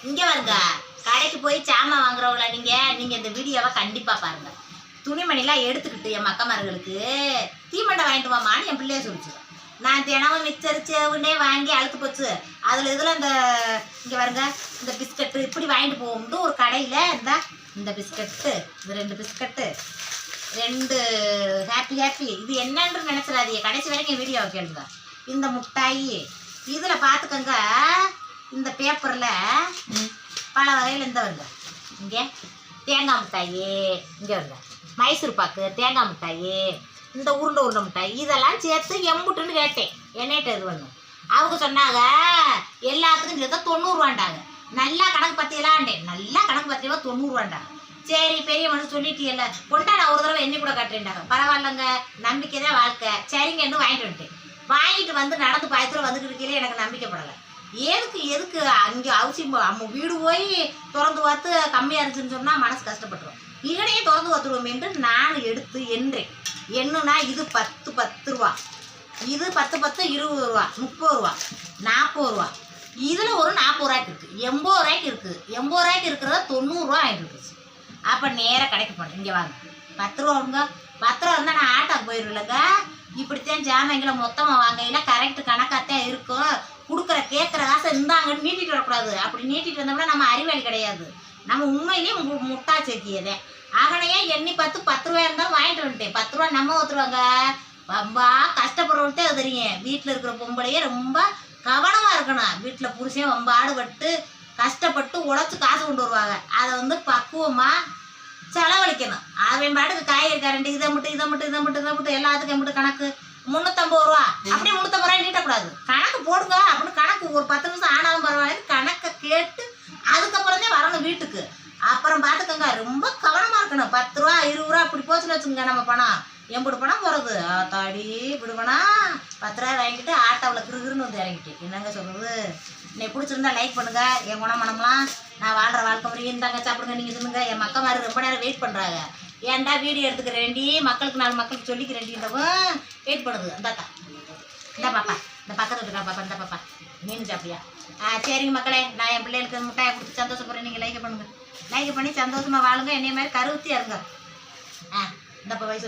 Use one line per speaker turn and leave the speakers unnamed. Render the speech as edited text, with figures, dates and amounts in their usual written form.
இங்கே வருங்க, கடைக்கு போய் சாமான் வாங்குறவங்கள நீங்கள் இந்த வீடியோவை கண்டிப்பாக பாருங்கள். துணிமணிலாம் எடுத்துக்கிட்டு என் மக்கமார்களுக்கு தீமண்டை வாங்கிட்டு வாமான்னு என் பிள்ளைய சொல்லிச்சு. நான் தினமும் மிச்சரிச்சவுன்னே வாங்கி அழுத்து போச்சு. அதில் இதில் இங்கே வருங்க, இந்த பிஸ்கட்டு இப்படி வாங்கிட்டு போகும்போது ஒரு கடையில் இந்த பிஸ்கட்டு, இந்த 2 பிஸ்கட்டு, 2 ஹாப்பி இது என்னன்னு நினச்சிடாதீங்க. கடைசி வரைக்கும் வீடியோவை கேளுங்க. இந்த முட்டாயி இதில் பார்த்துக்கங்க, இந்த பேப்பரில் பல வகையில் இந்த வருங்க. இங்கே தேங்காய் மிட்டாயி, இங்கே வருங்க மைசூர் பாக்கு, தேங்காய் மிட்டாயி, இந்த உருண்டை மிட்டாய், இதெல்லாம் சேர்த்து எம்புட்டுன்னு கேட்டேன். என்னைட்ட இது பண்ணும். அவங்க சொன்னாங்க எல்லாத்துக்கும் சேர்த்தா 90 ரூபாண்டாங்க. நல்லா கணக்கு பத்தியலாண்டேன். நல்லா கணக்கு பத்தியவா 90 ரூபாண்டாங்க. சரி பெரிய மனசு சொல்லிட்டீல்ல, கொண்டா நான் ஒரு தடவை எண்ணி கூட கட்டுறேன்டாங்க. பரவாயில்லங்க, நம்பிக்கை தான் வாழ்க்கை. சரிங்கன்னு வாங்கிட்டு வந்துட்டேன். வாங்கிட்டு வந்து நடந்து பாயத்தில் வந்துட்டு இருக்கையிலே எனக்கு நம்பிக்கைப்படலை. எதுக்கு அங்கே அவசியம் நம்ம வீடு போய் திறந்து பார்த்து கம்மியாக இருந்துச்சுன்னு சொன்னால் மனசு கஷ்டப்பட்டுரும். இகனையே திறந்து பார்த்துருவோம் என்று நான் எடுத்து எண்ணேன். என்னன்னா இது 10 ரூபா, இது 10 20 ரூபா, 30 ரூபா, 40 ரூபா, இதில் ஒரு 40 ரூபாய்க்கு இருக்குது, 80 ரூபாய்க்கு இருக்குது. 80 ரூபாய்க்கு இருக்கிறத 90 ரூபா ஆகிட்டு இருக்குச்சு. அப்போ நேராக கடைக்கு போனேன். இங்கே வாங்க 10 ரூபாங்க, 10 ரூபா இருந்தால் நான் ஆட்டோக்கு போயிடுவில்லங்க. இப்படித்தான் ஜாமான்களை மொத்தமாக வாங்கையில் கரெக்டு கணக்காகத்தான் இருக்கும். கொடுக்குற கேட்குற காசை இருந்தாங்கன்னு நீட்டிட்டு வரக்கூடாது. அப்படி நீட்டிட்டு வந்தோம்னா நம்ம அறிவாளி கிடையாது, நம்ம உண்மையிலேயே முட்டா சேர்த்தியதே. ஆகனையே எண்ணி 10 ரூபாய் இருந்தாலும் வாங்கிட்டு வந்துட்டேன். 10 ரூபா நம்ம ஊற்றுருவாங்க. ரொம்ப கஷ்டப்படுறவங்கள்ட்டே அது தெரியும். வீட்டில் இருக்கிற பொம்பளையே ரொம்ப கவனமாக இருக்கணும். வீட்டில் புருஷன் ரொம்ப ஆடுபட்டு கஷ்டப்பட்டு உழைச்சி காசு கொண்டு வருவாங்க. அதை பக்குவமாக செலவழிக்கணும். அவன் பாட்டுக்கு காய்கறி கரண்டி இதை மட்டும் எல்லாத்துக்கும் மட்டும் கணக்கு 350 ரூபா, அப்படியே 350 ரூபாய் நீட்டக்கூடாது. கணக்கு போடுங்க அப்படின்னு கணக்கு ஒரு 10 நிமிஷம் ஆனாலும் பரவாயில்ல, கணக்கை கேட்டு அதுக்கப்புறமே வரணும் வீட்டுக்கு. அப்புறம் பார்த்துக்கோங்க, ரொம்ப கவனமாக இருக்கணும். 10 ரூபா 20 ரூபா இப்படி போச்சுன்னு வச்சுங்க நம்ம பணம். எம்பிடு பணம் போகிறது தாடி இப்படி பணம். 10 ரூபாய் வாங்கிட்டு ஆட்டோவில் கிருகிருன்னு வந்து இறங்கிட்டு. என்னங்க சொல்கிறது? இன்னைக்கு பிடிச்சிருந்தா லைக் பண்ணுங்கள். என் குணமனம்லாம் நான் வாழ்கிற வாழ்க்கை முறையும் இருந்தாங்க சாப்பிடுங்க. நீங்கள் சொல்லுங்க. என் மக்கள் மாதிரி ரொம்ப நேரம் வெயிட் பண்ணுறாங்க. ஏன்டா வீடியோ எடுத்துக்கிறேன்டி, மக்களுக்கு 4 மக்களுக்கு சொல்லிக்கிறேன்டின்றவும் வெயிட் பண்ணுது. இந்தாக்கா இந்த பாப்பா, இந்த பக்கத்து வீட்டுக்கா பாப்பா, இந்த பாப்பா மீன் சாப்பிடியா? சரிங்க மக்களே, நான் என் பிள்ளைகளுக்கு முட்டாயை கொடுத்து சந்தோஷப்படுறேன். நீங்கள் லைக் பண்ணுங்கள். லைக் பண்ணி சந்தோஷமாக வாழுங்க. என்னைய மாதிரி கருவுத்தியாக இருங்க. இந்த வயசு